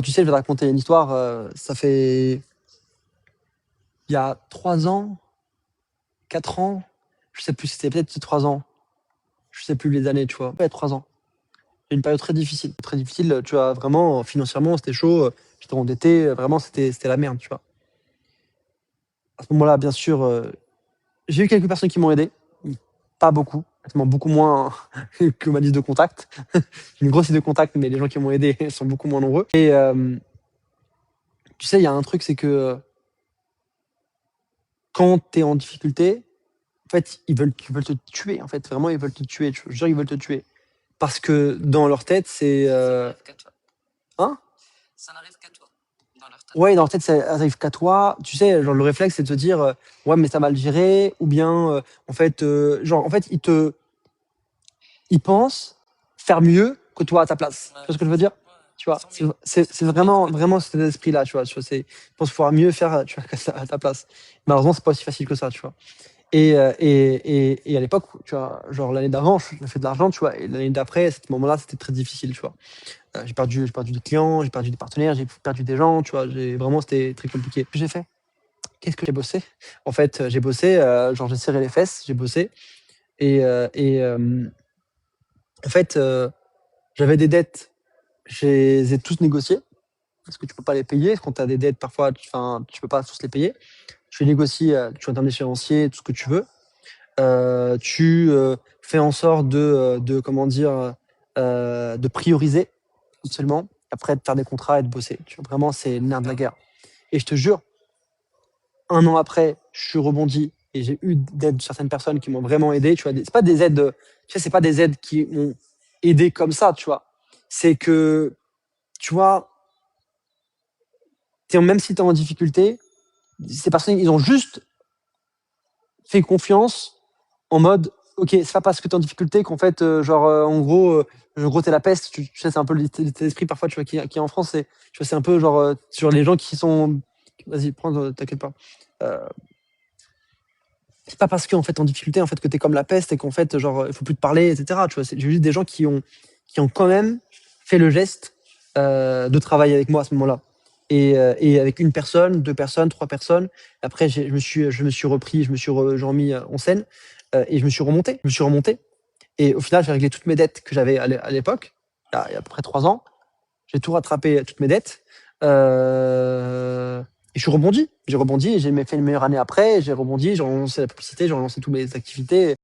Tu sais, je vais te raconter une histoire, ça fait il y a 3 ans, 4 ans, je sais plus, c'était peut-être 3 ans, je sais plus les années, tu vois? Ouais, 3 ans. Une période très difficile, tu vois? Vraiment, financièrement, c'était chaud, j'étais endetté, vraiment c'était la merde, tu vois? À ce moment-là, bien sûr, j'ai eu quelques personnes qui m'ont aidé, pas beaucoup, honnêtement beaucoup moins que ma liste de contacts. J'ai une grosse liste de contacts, mais les gens qui m'ont aidé sont beaucoup moins nombreux et tu sais, il y a un truc, c'est que, quand tu es en difficulté, en fait, ils veulent te tuer, en fait, vraiment, ils veulent te tuer, je te jure, ils veulent te tuer. Parce que dans leur tête, c'est, Ça n'arrive qu'à toi. hein? Ça n'arrive qu'à toi, dans leur tête. Ouais, dans leur tête, ça arrive qu'à toi. Tu sais, genre, le réflexe, c'est de te dire, «Ouais, mais ça va le gérer» ou bien, en fait, genre, en fait, ils pensent faire mieux que toi à ta place. Tu Ouais, vois ce que je veux dire? ouais. Tu vois? Ils sont C'est mieux. c'est Ils sont meilleurs vraiment que toi. vraiment cet esprit-là, tu vois? Ils pensent pouvoir mieux faire, tu vois, à ta place. Malheureusement, c'est pas aussi facile que ça, tu vois? Et à l'époque, tu vois, genre l'année d'avant, je fait de l'argent, tu vois? Et l'année d'après, à ce moment-là, c'était très difficile, tu vois? J'ai perdu des clients, j'ai perdu des partenaires, j'ai perdu des gens, tu vois? C'était très compliqué. Que j'ai fait? Qu'est-ce que j'ai bossé? En fait, j'ai bossé, genre j'ai serré les fesses, j'ai bossé et en fait, j'avais des dettes, je les ai tous négociées parce que tu peux pas les payer. Quand tu as des dettes, parfois, tu peux pas tous les payer. Tu négocies, tu entends l'échéancier, tout ce que tu veux. Tu fais en sorte de comment dire? De prioriser absolument. Après de faire des contrats et de bosser. Tu vois? Vraiment, c'est le nerf de la guerre et je te jure, 1 an après, je suis rebondi et j'ai eu d'aide de certaines personnes qui m'ont vraiment aidé, tu vois? C'est pas des aides, tu sais, c'est pas des aides qui m'ont aidé comme ça, tu vois? C'est que, tu vois, même si tu es en difficulté, ces personnes, ils ont juste fait confiance en mode: «OK, c'est pas parce que tu es en difficulté qu'en fait, genre, en gros, tu la peste». Tu sais, c'est un peu l'état d'esprit parfois, tu vois, qui est en France, tu vois, c'est un peu genre, sur les gens qui sont vas-y, prends, t'inquiète pas. Heu, c'est pas parce qu'en fait, tu es en difficulté, en fait, que tu es comme la peste et qu'en fait, genre, il faut plus te parler et cetera, tu vois? J'ai juste des gens qui ont quand même fait le geste, de travailler avec moi à ce moment-là et avec une personne, 2 personnes, 3 personnes. Après je me suis repris, j'ai remis, en scène, et je me suis remonté. Je me suis remonté et au final, j'ai réglé toutes mes dettes que j'avais à l'époque, il y a à peu près 3 ans. J'ai tout rattrapé, toutes mes dettes, et je suis rebondi. J'ai rebondi et fait une meilleure année après, j'ai rebondi, j'ai relancé la publicité, j'ai relancé toutes mes activités.